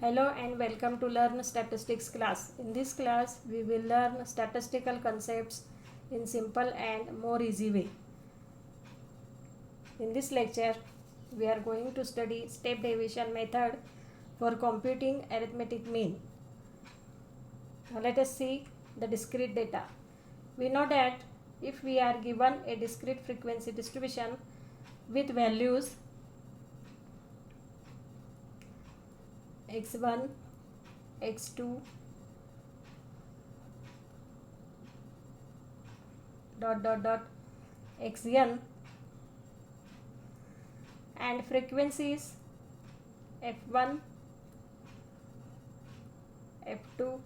Hello and welcome to Learn Statistics class. In this class, we will learn statistical concepts in simple and more easy way. In this lecture, we are going to study step deviation method for computing arithmetic mean. Now let us see the discrete data. We know that if we are given a discrete frequency distribution with values x1, x2, xn and frequencies f1, f2,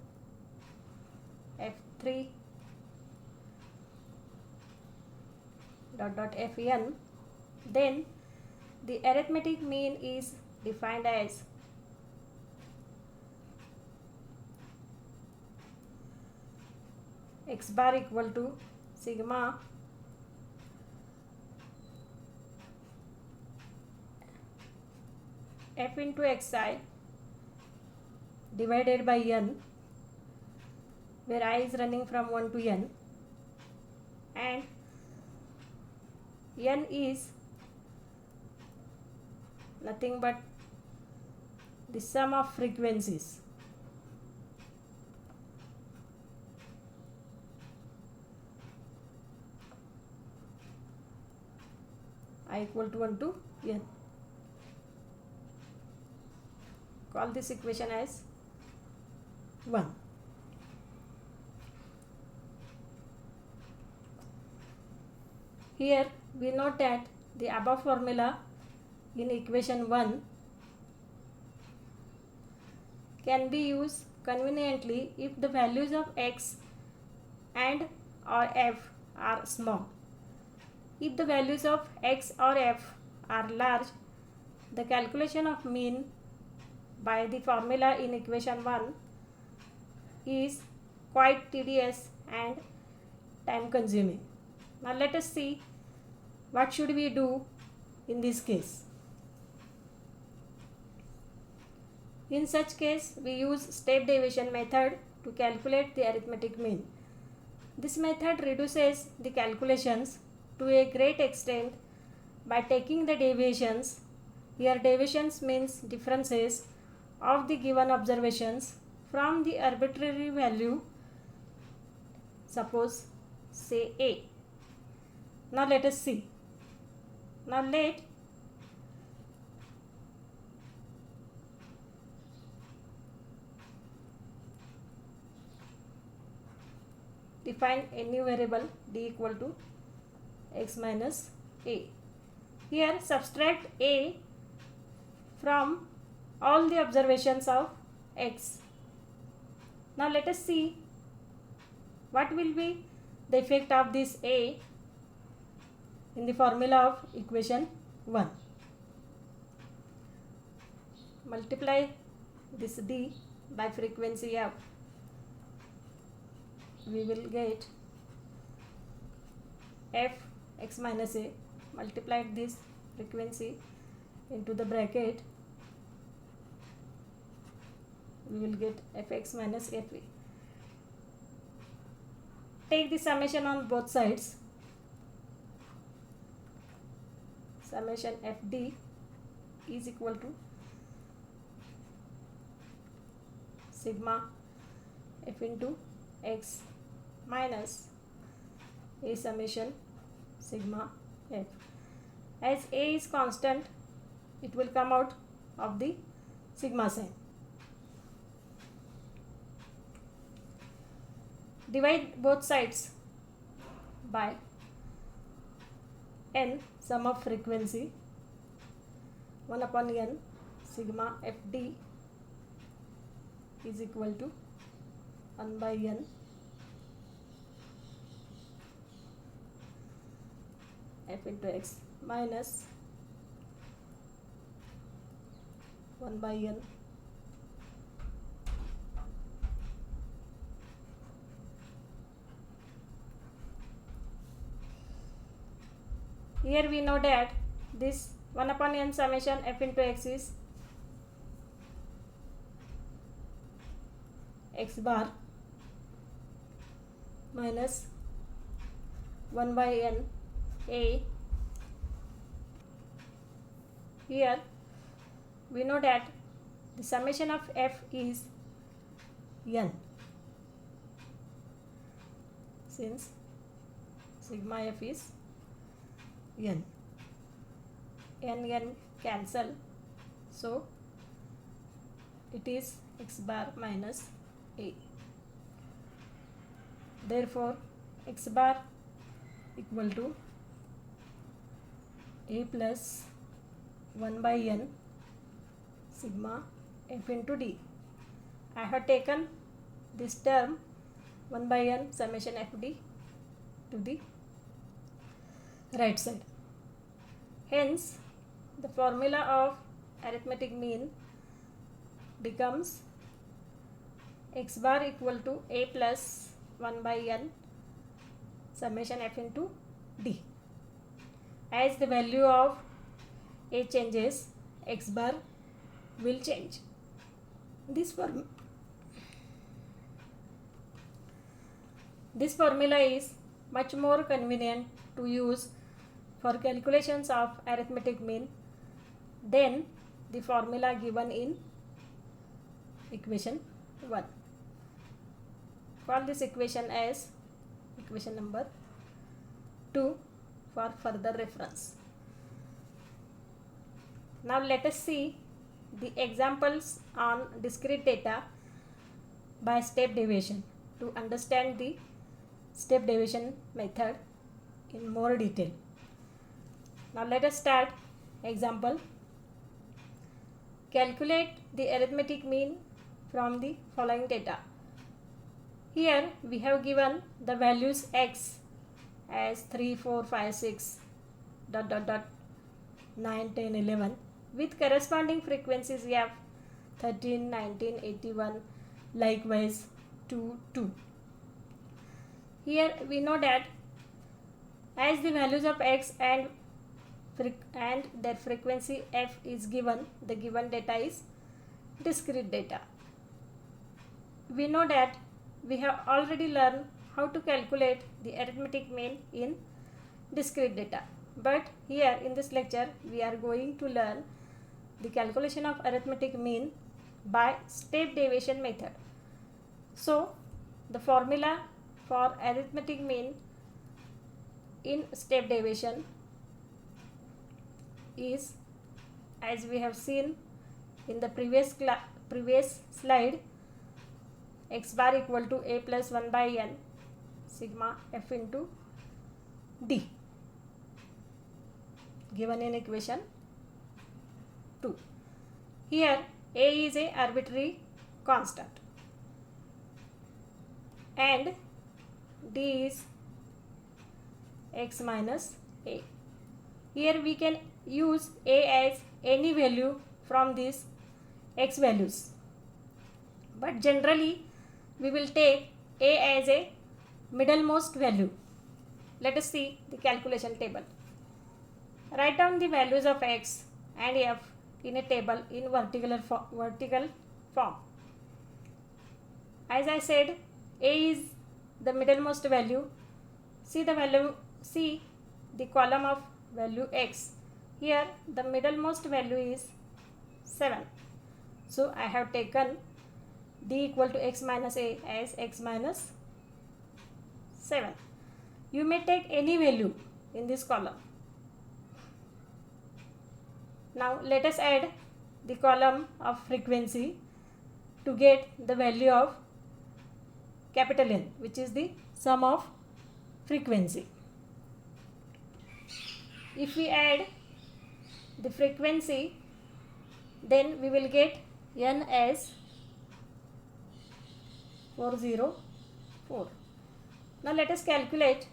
f3, fn, then the arithmetic mean is defined as x bar equal to sigma f into xi divided by n, where I is running from 1 to n, and n is nothing but the sum of frequencies. I equal to 1 to n. Call this equation as 1. Here we note that the above formula in equation 1 can be used conveniently if the values of x and or f are small. If the values of x or f are large, the calculation of mean by the formula in equation 1 is quite tedious and time consuming. Now let us see what should we do in this case. In such case, we use step deviation method to calculate the arithmetic mean. This method reduces the calculations to a great extent by taking the deviations. Here deviations means differences of the given observations from the arbitrary value, suppose say a. Now let us see. Now let define a new variable d equal to x minus a. Here subtract a from all the observations of x. Now let us see what will be the effect of this a in the formula of equation 1. Multiply this d by frequency f. We will get f x minus a, multiplied this frequency into the bracket, we will get fx minus fa. Take the summation on both sides. Summation fd is equal to sigma f into x minus a summation sigma f. As a is constant, it will come out of the sigma sign. Divide both sides by n, sum of frequency, 1 upon n sigma fd is equal to 1 by n f into x minus 1 by n here we know that this 1 upon n summation f into x is x bar minus 1 by n a. Here we know that the summation of f is n, since sigma f is n. N cancel, so it is x bar minus a. Therefore x bar equal to a plus 1 by n sigma f into d. I have taken this term 1 by n summation fd to the right side. Hence the formula of arithmetic mean becomes x bar equal to a plus 1 by n summation f into d. As the value of a changes, x bar will change. This formula is much more convenient to use for calculations of arithmetic mean than the formula given in equation 1. Call this equation as equation number 2 for further reference. Now let us see the examples on discrete data by step deviation to understand the step deviation method in more detail. Now let us start example. Calculate the arithmetic mean from the following data. Here we have given the values x as 3, 4, 5, 6, 9, 10, 11 with corresponding frequencies f 13, 19, 81, likewise 2, 2. Here we know that as the values of x and their frequency f is given, the given data is discrete data. We know that we have already learned how to calculate the arithmetic mean in discrete data, but here in this lecture we are going to learn the calculation of arithmetic mean by step deviation method. So the formula for arithmetic mean in step deviation is, as we have seen in the previous slide, x bar equal to a plus 1 by n sigma f into d, given in equation 2. Here a is a arbitrary constant and d is x minus a. Here we can use a as any value from these x values, but generally we will take a as a middlemost value. Let us see the calculation table. Write down the values of x and f in a table in vertical form. As I said, a is the middlemost value. See the column of value x. Here the middlemost value is 7. So I have taken d equal to x minus a as x minus 7. You may take any value in this column. Now let us add the column of frequency to get the value of capital N, which is the sum of frequency. If we add the frequency, then we will get n as 404. Now let us calculate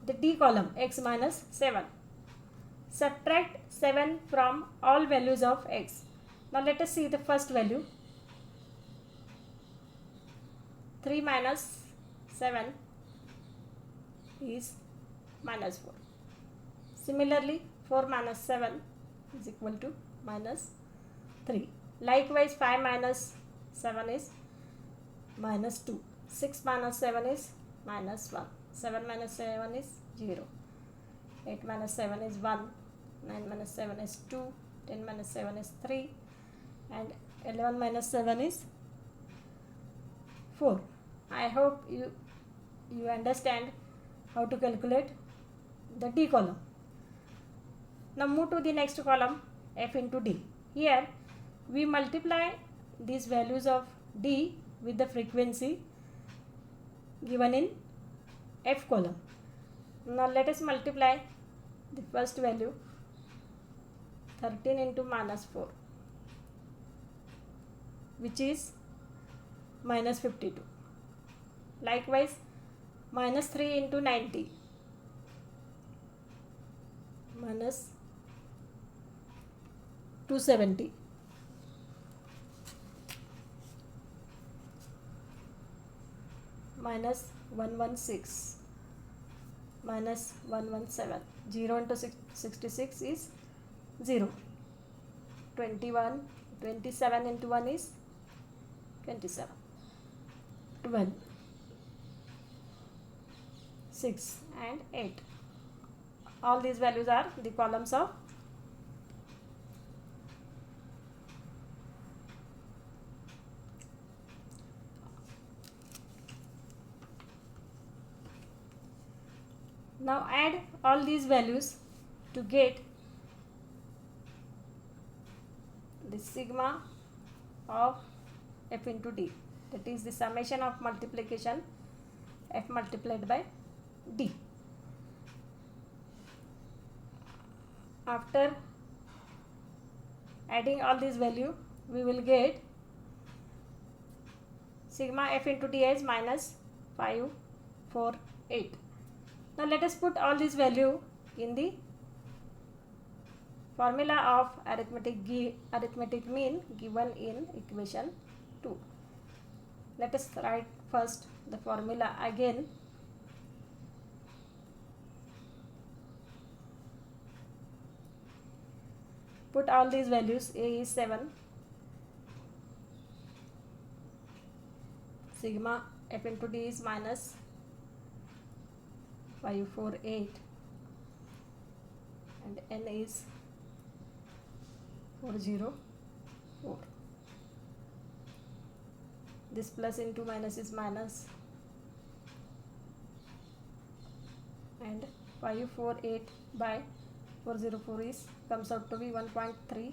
the d column, x minus 7. Subtract 7 from all values of x. Now let us see the first value. 3 minus 7 is minus 4. Similarly, 4 minus 7 is equal to minus 3. Likewise, 5 minus 7 is minus 2. 6 minus 7 is minus 1. 7 minus 7 is 0. 8 minus 7 is 1. 9 minus 7 is 2. 10 minus 7 is 3. And 11 minus 7 is 4. I hope you understand how to calculate the D column. Now move to the next column, F into D. Here we multiply these values of D with the frequency given in F column. Now let us multiply the first value, 13 into minus 4, which is minus 52. Likewise, minus 3 into 90, minus 270. Minus 116, minus 117. 0 into 66 is 0. 27 into 1 is 27. 12, 6 and 8. All these values are the columns of Now add all these values to get the sigma of F into D. That is the summation of multiplication F multiplied by D. After adding all these value, we will get sigma F into D as minus 5, 4, 8. Now let us put all this value in the formula of arithmetic mean given in equation 2. Let us write first the formula again. Put all these values. A is 7, sigma F into D is minus 5, 4, 8, and N is 4, 0, 4. This plus into minus is minus, and 5, 4, 8 by 404 is comes out to be 1.3564.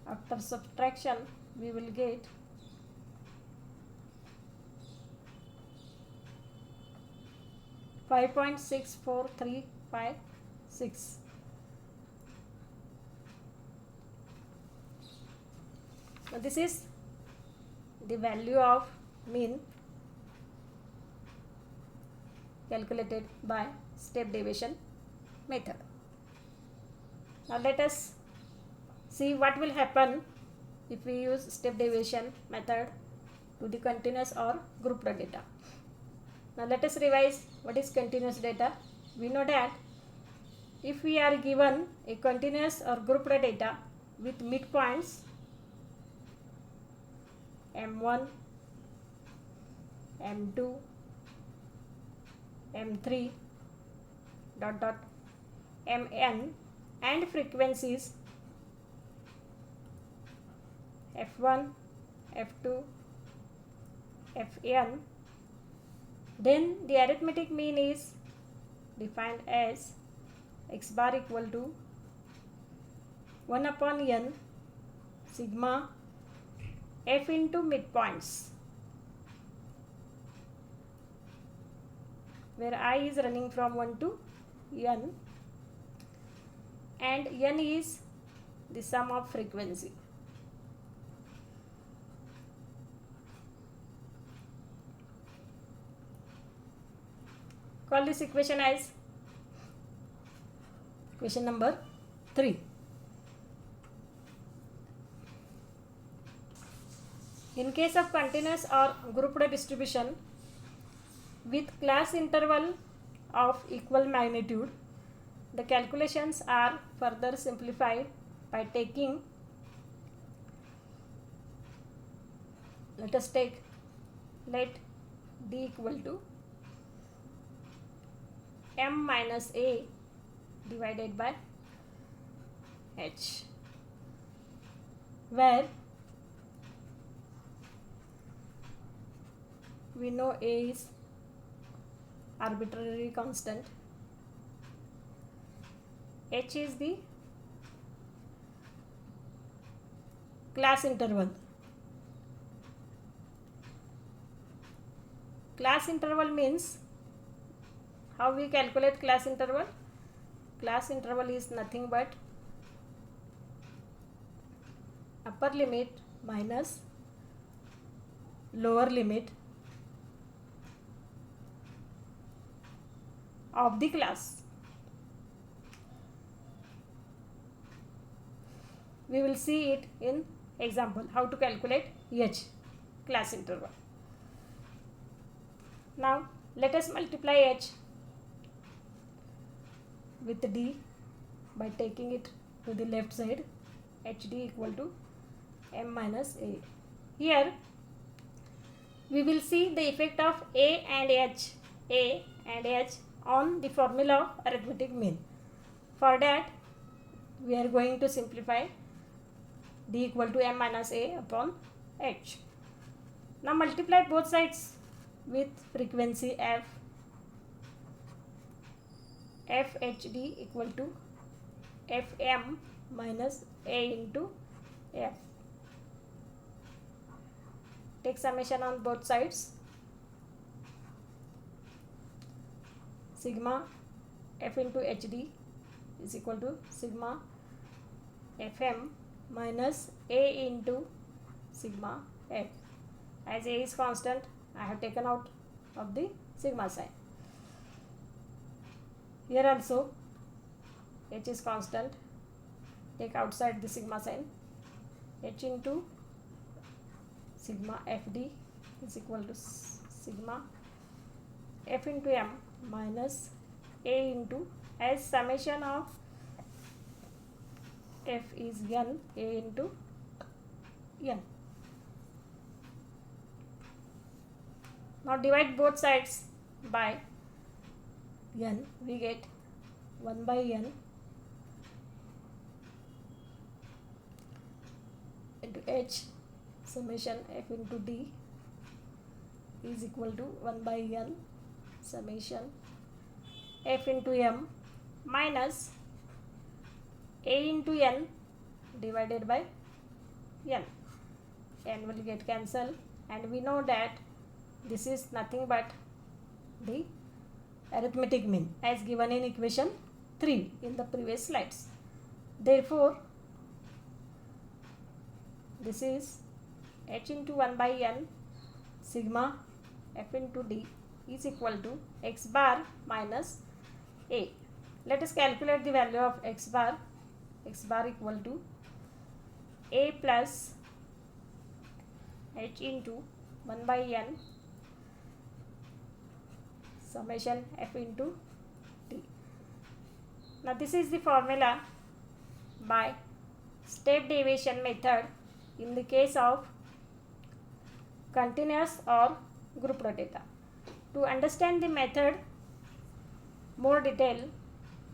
After subtraction, we will get 5.64356. Now this is the value of mean calculated by step deviation method. Now let us see what will happen if we use step deviation method to the continuous or grouped data. Now let us revise what is continuous data. We know that if we are given a continuous or grouped data with midpoints M1, M2, M3, Mn, and frequencies F1, F2, Fn, then the arithmetic mean is defined as x bar equal to 1 upon n sigma f into midpoints, where I is running from 1 to n and n is the sum of frequency. Call this equation as equation number 3. In case of continuous or grouped distribution with class interval of equal magnitude, the calculations are further simplified by taking, let us take, let D equal to M minus A divided by H, where we know A is arbitrary constant, H is the class interval. Class interval means, how we calculate class interval? Class interval is nothing but upper limit minus lower limit of the class. We will see it in example how to calculate H, class interval. Now let us multiply H with D by taking it to the left side, HD equal to M minus A. Here we will see the effect of A and H on the formula of arithmetic mean. For that we are going to simplify D equal to M minus A upon H. Now multiply both sides with frequency F. FHD equal to FM minus A into F. Take summation on both sides. Sigma F into HD is equal to sigma FM minus A into sigma F. As A is constant, I have taken out of the sigma sign. Here also H is constant, take outside the sigma sign. H into sigma FD is equal to sigma F into M minus A into, as summation of F is N, A into N. Now divide both sides by N, we get 1 by N into H, summation F into D is equal to 1 by N summation F into M minus A into N divided by N. N will get cancelled, and we know that this is nothing but the arithmetic mean as given in equation 3 in the previous slides. Therefore, this is H into 1 by N sigma F into D is equal to X bar minus A. Let us calculate the value of X bar. X bar equal to A plus H into 1 by N summation F into D. Now this is the formula by step deviation method in the case of continuous or grouped data. To understand the method more detail,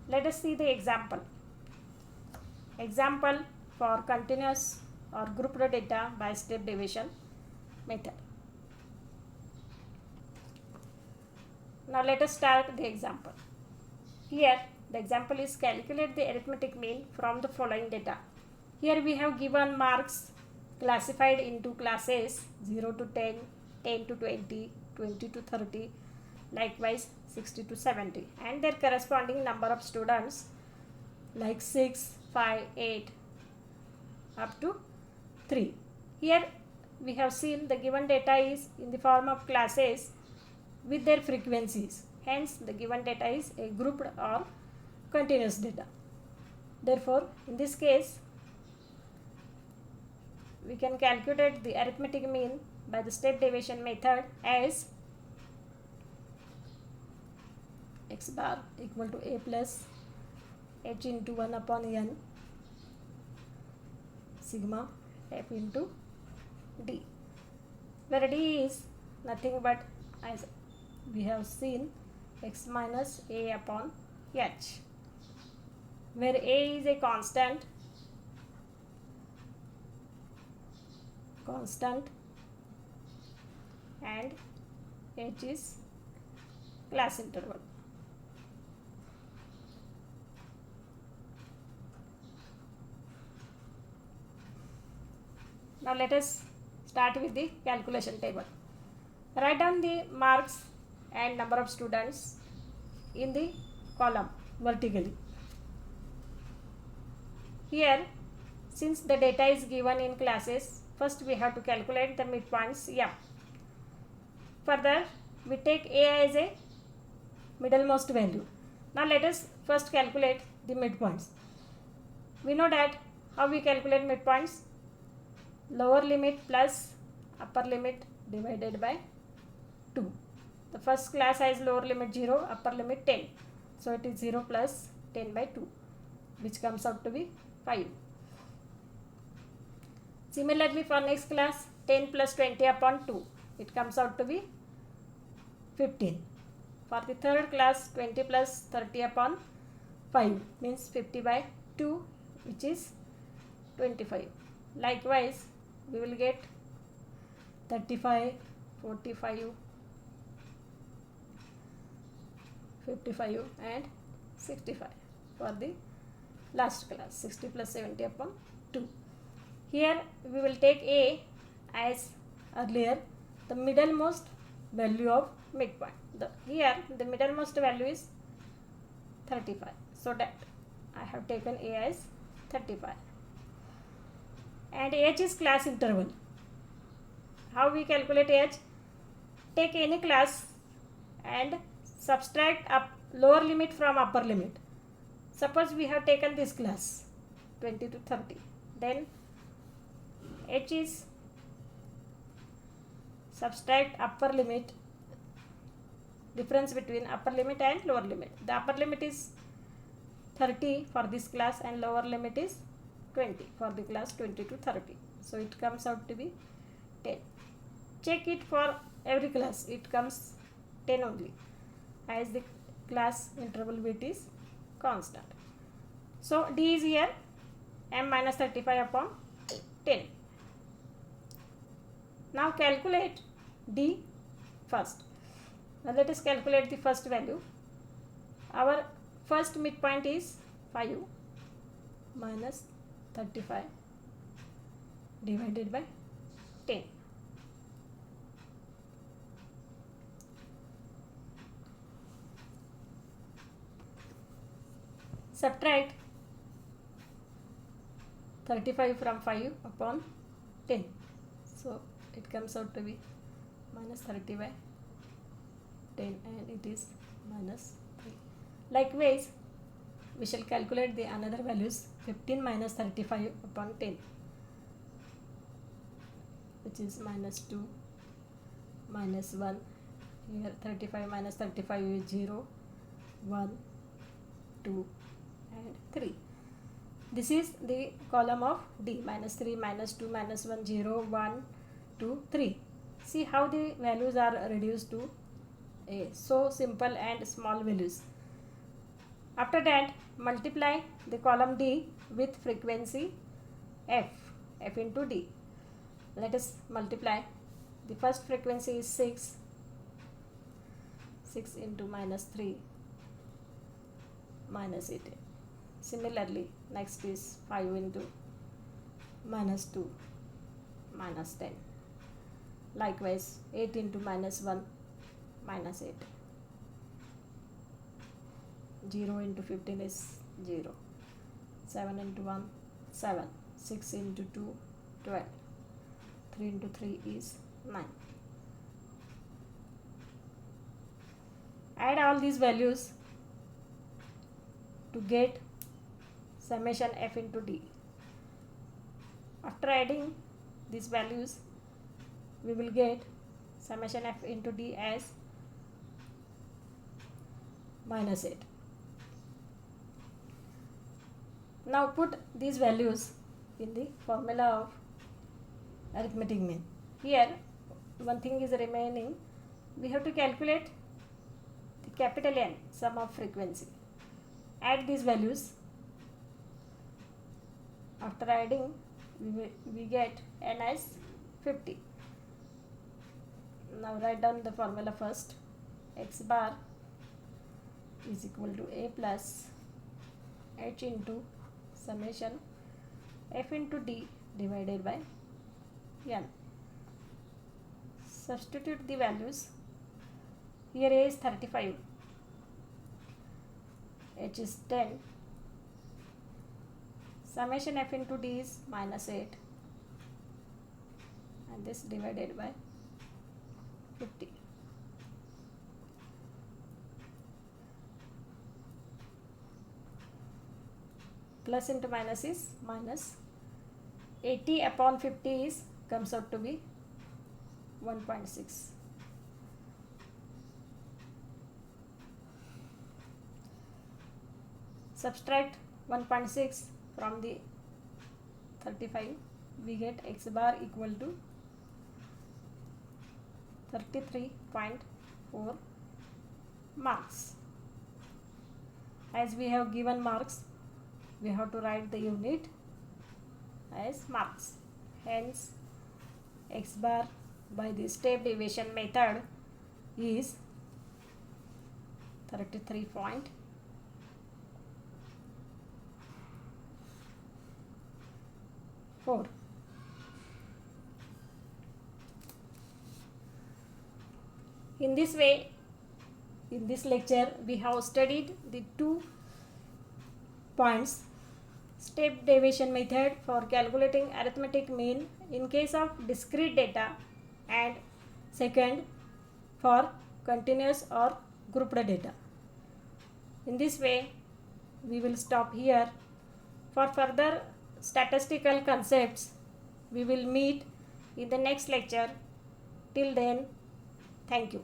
let us see the example. Example for continuous or grouped data by step deviation method. Now let us start the example. Here the example is calculate the arithmetic mean from the following data. Here we have given marks classified into classes 0 to 10, 10 to 20, 20 to 30, likewise 60 to 70, and their corresponding number of students like 6, 5, 8 up to 3. Here we have seen the given data is in the form of classes with their frequencies. Hence the given data is a grouped or continuous data. Therefore, in this case, we can calculate the arithmetic mean by the step deviation method as X bar equal to A plus H into 1 upon N sigma f into d, where d is nothing but, as we have seen, x minus a upon h, where a is a constant and h is class interval. Now let us start with the calculation table. Write down the marks and number of students in the column vertically. Here, since the data is given in classes, first we have to calculate the midpoints m. Further, we take a as a middlemost value. Now let us first calculate the midpoints. We know that how we calculate midpoints: lower limit plus upper limit divided by 2. The first class has lower limit 0, upper limit 10. So it is 0 plus 10 by 2, which comes out to be 5. Similarly, for next class, 10 plus 20 upon 2, it comes out to be 15. For the third class, 20 plus 30 upon 5 means 50 by 2, which is 25. Likewise, we will get 35, 45, 55 and 65 for the last class, 60 plus 70 upon 2. Here we will take a as earlier the middlemost value of midpoint. Here the middlemost value is 35, so that I have taken a as 35. And h is class interval. How we calculate h? Take any class and subtract up lower limit from upper limit. Suppose we have taken this class 20 to 30, then h is subtract upper limit, difference between upper limit and lower limit. The upper limit is 30 for this class and lower limit is 20 for the class 20 to 30. So it comes out to be 10. Check it for every class, it comes 10 only, as the class interval width is constant. So d is here m minus 35 upon 10. Now calculate d first. Now let us calculate the first value. Our first midpoint is 5 minus 35 divided by 10. Subtract 35 from 5 upon 10. So it comes out to be minus 30 by 10 and it is minus 3. Likewise, we shall calculate the another values. 15 minus 35 upon 10, which is minus 2, minus 1. Here 35 minus 35 is 0, 1, 2 and 3. This is the column of D. Minus 3, minus 2, minus 1, 0, 1, 2, 3. See how the values are reduced to a so simple and small values. After that, multiply the column D with frequency f into D. Let us multiply. The first frequency is 6 into minus 3 minus 18. Similarly, next is 5 into minus 2 minus 10. Likewise, 8 into minus 1 minus 8. 0 into 15 is 0. 7 into 1, 7. 6 into 2, 12. 3 into 3 is 9. Add all these values to get summation f into d. After adding these values, we will get summation f into d as minus 8. Now put these values in the formula of arithmetic mean. Here one thing is remaining. We have to calculate the capital N, sum of frequency. Add these values. After adding, we get N as 50. Now write down the formula first. X bar is equal to A plus H into summation F into D divided by N. Substitute the values. Here A is 35, H is 10, summation F into D is -8, and this divided by 50. Plus into minus is minus. 80 upon 50 is comes out to be 1.6. Subtract 1.6 from the 35. We get X bar equal to 33.4 marks. As we have given marks, we have to write the unit as marks. Hence, X bar by the step deviation method is 33.4. In this way, in this lecture, we have studied the 2 points: step deviation method for calculating arithmetic mean in case of discrete data, and second for continuous or grouped data. In this way, we will stop here. For further statistical concepts, we will meet in the next lecture. Till then, thank you.